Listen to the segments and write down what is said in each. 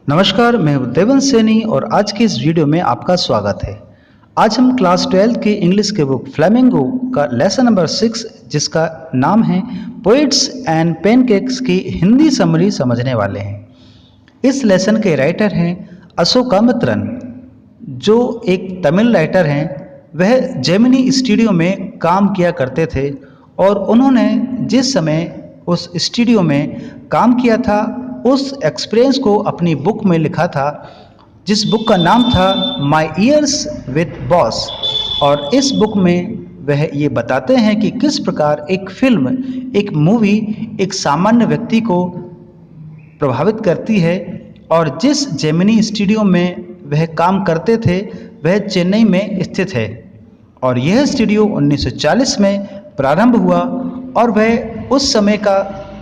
नमस्कार, मैं हूं देवेंद्र सैनी और आज की इस वीडियो में आपका स्वागत है। आज हम क्लास 12 की इंग्लिश के बुक फ्लेमिंगो का लेसन नंबर 6 जिसका नाम है पोएट्स एंड पेनकेक्स की हिंदी समरी समझने वाले हैं। इस लेसन के राइटर हैं अशोकामित्रन, जो एक तमिल राइटर हैं। वह जेमिनी स्टूडियो में काम किया करते थे और उन्होंने जिस समय उस स्टूडियो में काम किया था उस एक्सपीरियंस को अपनी बुक में लिखा था, जिस बुक का नाम था माई ईयर्स विथ बॉस। और इस बुक में वह ये बताते हैं कि किस प्रकार एक फिल्म, एक मूवी एक सामान्य व्यक्ति को प्रभावित करती है। और जिस जेमिनी स्टूडियो में वह काम करते थे वह चेन्नई में स्थित है और यह स्टूडियो 1940 में प्रारंभ हुआ और वह उस समय का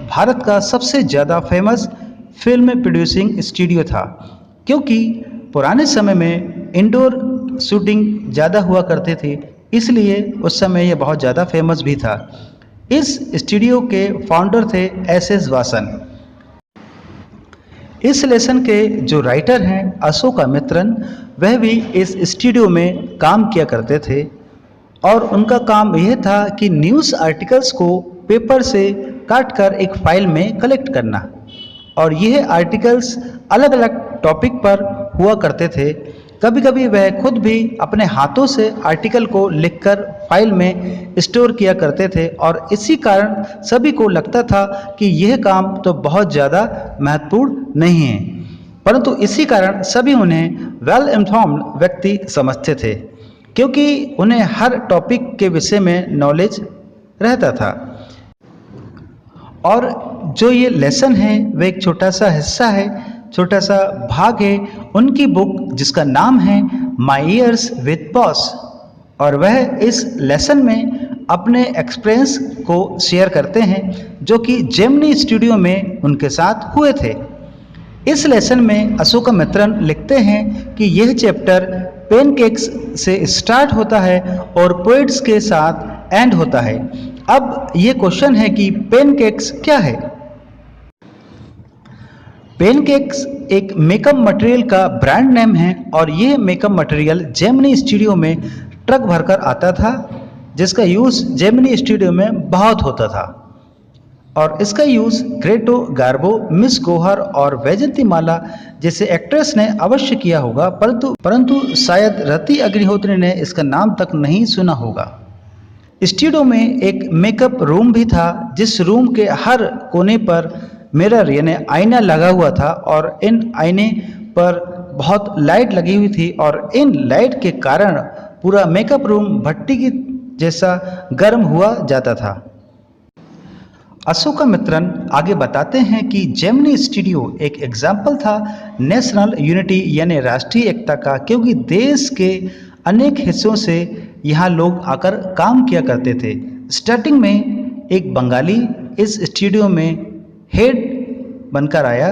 भारत का सबसे ज़्यादा फेमस फिल्म प्रोड्यूसिंग स्टूडियो था, क्योंकि पुराने समय में इंडोर शूटिंग ज़्यादा हुआ करते थे, इसलिए उस समय यह बहुत ज़्यादा फेमस भी था। इस स्टूडियो के फाउंडर थे एस वासन। इस लेसन के जो राइटर हैं अशोकामित्रन, वह भी इस स्टूडियो में काम किया करते थे और उनका काम यह था कि न्यूज़ आर्टिकल्स को पेपर से काटकर एक फाइल में कलेक्ट करना। और यह आर्टिकल्स अलग अलग टॉपिक पर हुआ करते थे। कभी कभी वह खुद भी अपने हाथों से आर्टिकल को लिखकर फाइल में स्टोर किया करते थे और इसी कारण सभी को लगता था कि यह काम तो बहुत ज़्यादा महत्वपूर्ण नहीं है, परंतु इसी कारण सभी उन्हें वेल इन्फॉर्म्ड व्यक्ति समझते थे, क्योंकि उन्हें हर टॉपिक के विषय में नॉलेज रहता था। और जो ये लेसन है वह एक छोटा सा हिस्सा है, छोटा सा भाग है उनकी बुक जिसका नाम है माई ईयर्स विथ बॉस। और वह इस लेसन में अपने एक्सपीरियंस को शेयर करते हैं जो कि जेमिनी स्टूडियो में उनके साथ हुए थे। इस लेसन में अशोकामित्रन लिखते हैं कि यह चैप्टर पेनकेक्स से स्टार्ट होता है और पोएट्स के साथ एंड होता है। अब ये क्वेश्चन है कि पेनकेक्स क्या है। पेनकेक्स एक मेकअप मटेरियल का ब्रांड नेम है और ये मेकअप मटेरियल जेमिनी स्टूडियो में ट्रक भरकर आता था, जिसका यूज़ जेमिनी स्टूडियो में बहुत होता था। और इसका यूज़ ग्रेटो गार्बो, मिस गौहर और वैजयंती माला जैसे एक्ट्रेस ने अवश्य किया होगा, परंतु शायद रति अग्निहोत्री ने इसका नाम तक नहीं सुना होगा। स्टूडियो में एक मेकअप रूम भी था, जिस रूम के हर कोने पर मिरर यानी आईना लगा हुआ था और इन आईने पर बहुत लाइट लगी हुई थी और इन लाइट के कारण पूरा मेकअप रूम भट्टी की जैसा गर्म हुआ जाता था। अशोकामित्रन आगे बताते हैं कि जेमिनी स्टूडियो एक एग्जाम्पल था नेशनल यूनिटी यानी राष्ट्रीय एकता का, क्योंकि देश के अनेक हिस्सों से यहाँ लोग आकर काम किया करते थे। स्टार्टिंग में एक बंगाली इस स्टूडियो में हेड बनकर आया,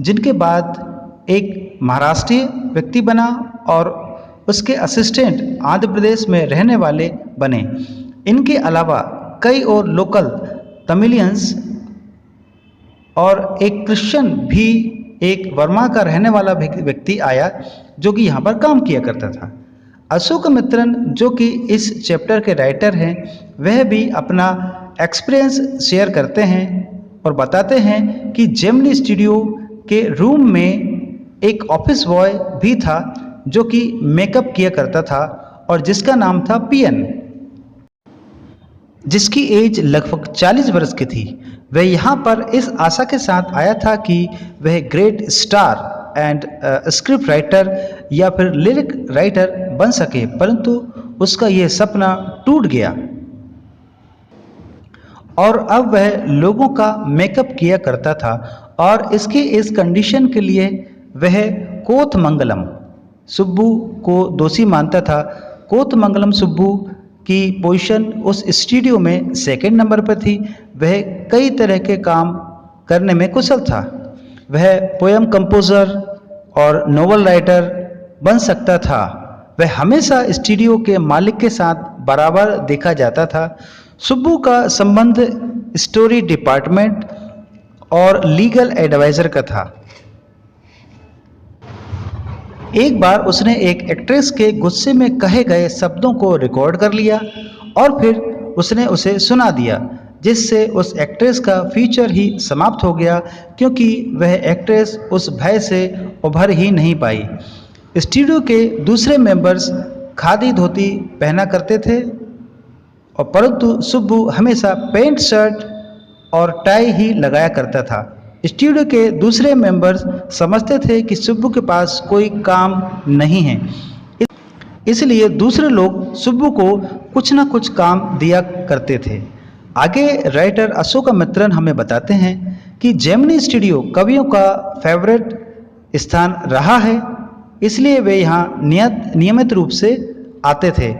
जिनके बाद एक महाराष्ट्रीय व्यक्ति बना और उसके असिस्टेंट आंध्र प्रदेश में रहने वाले बने। इनके अलावा कई और लोकल तमिलियंस और एक क्रिश्चियन भी, एक वर्मा का रहने वाला व्यक्ति आया जो कि यहाँ पर काम किया करता था। अशोकामित्रन जो कि इस चैप्टर के राइटर हैं, वह भी अपना एक्सपीरियंस शेयर करते हैं और बताते हैं कि जेमिनी स्टूडियो के रूम में एक ऑफिस बॉय भी था जो कि मेकअप किया करता था और जिसका नाम था पीएन, जिसकी एज लगभग 40 वर्ष की थी। वह यहाँ पर इस आशा के साथ आया था कि वह great star and script writer या फिर लिरिक राइटर बन सके, परंतु उसका यह सपना टूट गया और अब वह लोगों का मेकअप किया करता था। और इसके इस कंडीशन के लिए वह कोथमंगलम सुब्बू को दोषी मानता था। कोथमंगलम सुब्बू की पोजीशन उस स्टूडियो में सेकंड नंबर पर थी। वह कई तरह के काम करने में कुशल था। वह पोएम कंपोजर और नोवेल राइटर बन सकता था। वह हमेशा स्टूडियो के मालिक के साथ बराबर देखा जाता था। सुब्बू का संबंध स्टोरी डिपार्टमेंट और लीगल एडवाइज़र का था। एक बार उसने एक एक्ट्रेस के गुस्से में कहे गए शब्दों को रिकॉर्ड कर लिया और फिर उसने उसे सुना दिया, जिससे उस एक्ट्रेस का फ्यूचर ही समाप्त हो गया क्योंकि वह एक्ट्रेस उस भय से उभर ही नहीं पाई। स्टूडियो के दूसरे मेंबर्स खादी धोती पहना करते थे और परंतु सुब्बू हमेशा पैंट शर्ट और टाई ही लगाया करता था। स्टूडियो के दूसरे मेंबर्स समझते थे कि सुब्बू के पास कोई काम नहीं है, इसलिए दूसरे लोग सुब्बू को कुछ न कुछ काम दिया करते थे। आगे राइटर अशोकमित्रन हमें बताते हैं कि जेमिनी स्टूडियो कवियों का फेवरेट स्थान रहा है, इसलिए वे यहाँ नियमित रूप से आते थे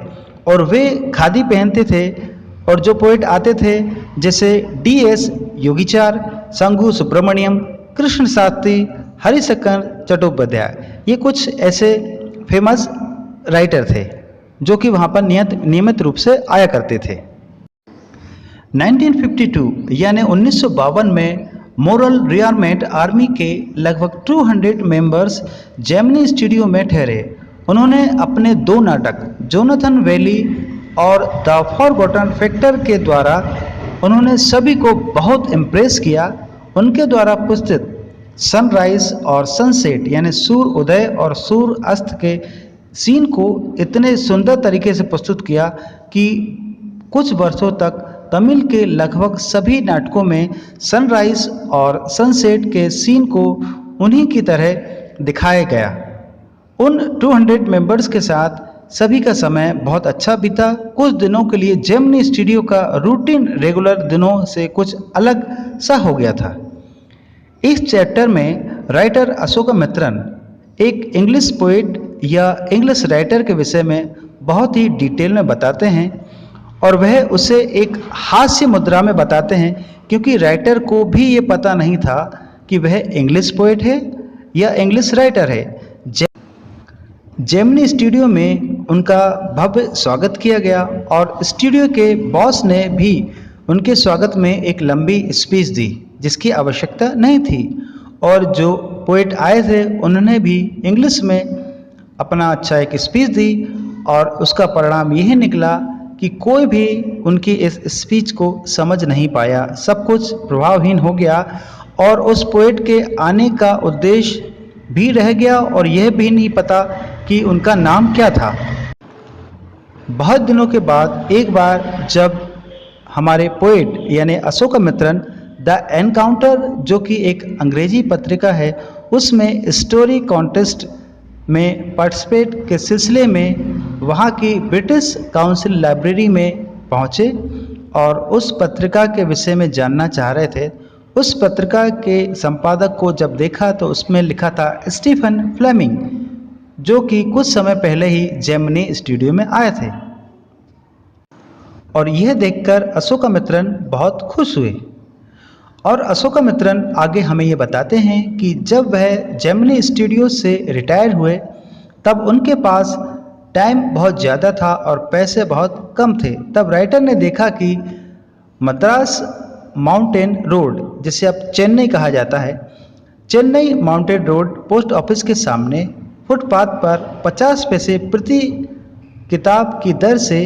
और वे खादी पहनते थे और जो पोइट आते थे जैसे DS योगीचार, संगू सुब्रमण्यम, कृष्ण शास्त्री, हरिशंकर चट्टोपाध्याय, ये कुछ ऐसे फेमस राइटर थे जो कि वहाँ पर नियमित रूप से आया करते थे। 1952 यानी 1952 में मोरल रियारमेंट आर्मी के लगभग 200 मेंबर्स जेमिनी स्टूडियो में ठहरे। उन्होंने अपने 2 नाटक जोनाथन वैली और द फॉरगॉटन फैक्टर के द्वारा उन्होंने सभी को बहुत इम्प्रेस किया। उनके द्वारा प्रस्तुत सनराइज और सनसेट यानी सूर्य उदय और सूर्य अस्त के सीन को इतने सुंदर तरीके से प्रस्तुत किया कि कुछ वर्षों तक तमिल के लगभग सभी नाटकों में सनराइज और सनसेट के सीन को उन्हीं की तरह दिखाया गया। उन 200 मेंबर्स के साथ सभी का समय बहुत अच्छा बीता। कुछ दिनों के लिए जेमिनी स्टूडियो का रूटीन रेगुलर दिनों से कुछ अलग सा हो गया था। इस चैप्टर में राइटर अशोकमित्रन एक इंग्लिश पोइट या इंग्लिश राइटर के विषय में बहुत ही डिटेल में बताते हैं और वह उसे एक हास्य मुद्रा में बताते हैं क्योंकि राइटर को भी ये पता नहीं था कि वह इंग्लिश पोइट है या इंग्लिश राइटर है। जेमिनी स्टूडियो में उनका भव्य स्वागत किया गया और स्टूडियो के बॉस ने भी उनके स्वागत में एक लंबी स्पीच दी जिसकी आवश्यकता नहीं थी और जो पोइट आए थे उन्होंने भी इंग्लिश में अपना अच्छा एक स्पीच दी और उसका परिणाम यही निकला कि कोई भी उनकी इस स्पीच को समझ नहीं पाया, सब कुछ प्रभावहीन हो गया और उस पोइट के आने का उद्देश्य भी रह गया और यह भी नहीं पता कि उनका नाम क्या था। बहुत दिनों के बाद एक बार जब हमारे पोइट यानी अशोकमित्रन द एनकाउंटर जो कि एक अंग्रेजी पत्रिका है उसमें स्टोरी कॉन्टेस्ट में पार्टिसिपेट के सिलसिले में वहाँ की ब्रिटिश काउंसिल लाइब्रेरी में पहुँचे और उस पत्रिका के विषय में जानना चाह रहे थे। उस पत्रिका के संपादक को जब देखा तो उसमें लिखा था स्टीफन फ्लेमिंग जो कि कुछ समय पहले ही जेमिनी स्टूडियो में आए थे और यह देखकर अशोकमित्रन बहुत खुश हुए। और अशोकमित्रन आगे हमें ये बताते हैं कि जब वह जेमिनी स्टूडियो से रिटायर हुए तब उनके पास टाइम बहुत ज़्यादा था और पैसे बहुत कम थे। तब राइटर ने देखा कि मद्रास माउंटेन रोड जिसे अब चेन्नई कहा जाता है, Chennai mountain road post office के सामने फुटपाथ पर 50 पैसे प्रति किताब की दर से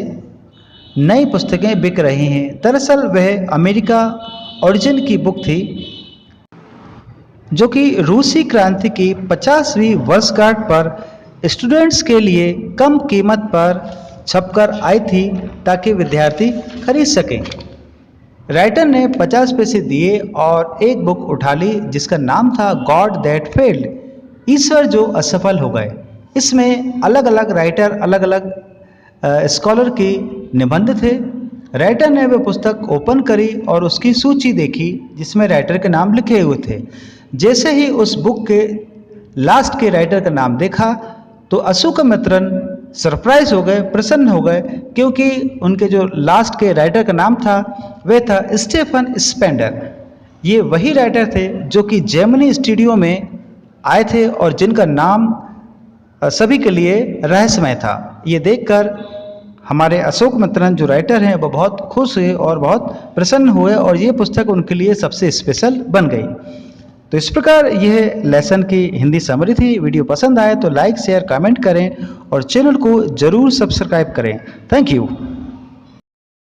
नई पुस्तकें बिक रही हैं। दरअसल वह अमेरिका ओरिजिन की बुक थी जो कि रूसी क्रांति की 50वीं वर्षगांठ पर स्टूडेंट्स के लिए कम कीमत पर छपकर आई थी ताकि विद्यार्थी खरीद सकें। राइटर ने 50 पैसे दिए और एक बुक उठा ली जिसका नाम था गॉड दैट फेल्ड, ईश्वर जो असफल हो गए। इसमें अलग अलग राइटर अलग अलग स्कॉलर की निबंध थे। राइटर ने वह पुस्तक ओपन करी और उसकी सूची देखी जिसमें राइटर के नाम लिखे हुए थे। जैसे ही उस बुक के लास्ट के राइटर का नाम देखा तो अशोकमित्रन सरप्राइज हो गए, प्रसन्न हो गए क्योंकि उनके जो लास्ट के राइटर का नाम था वह था स्टीफन स्पेंडर। ये वही राइटर थे जो कि जेमिनी स्टूडियो में आए थे और जिनका नाम सभी के लिए रहस्यमय था। ये देखकर हमारे अशोकमित्रन जो राइटर हैं वो बहुत खुश हुए और बहुत प्रसन्न हुए और ये पुस्तक उनके लिए सबसे स्पेशल बन गई। तो इस प्रकार यह लेसन की हिंदी समरी थी। वीडियो पसंद आए तो लाइक शेयर कमेंट करें और चैनल को जरूर सब्सक्राइब करें। Thank you.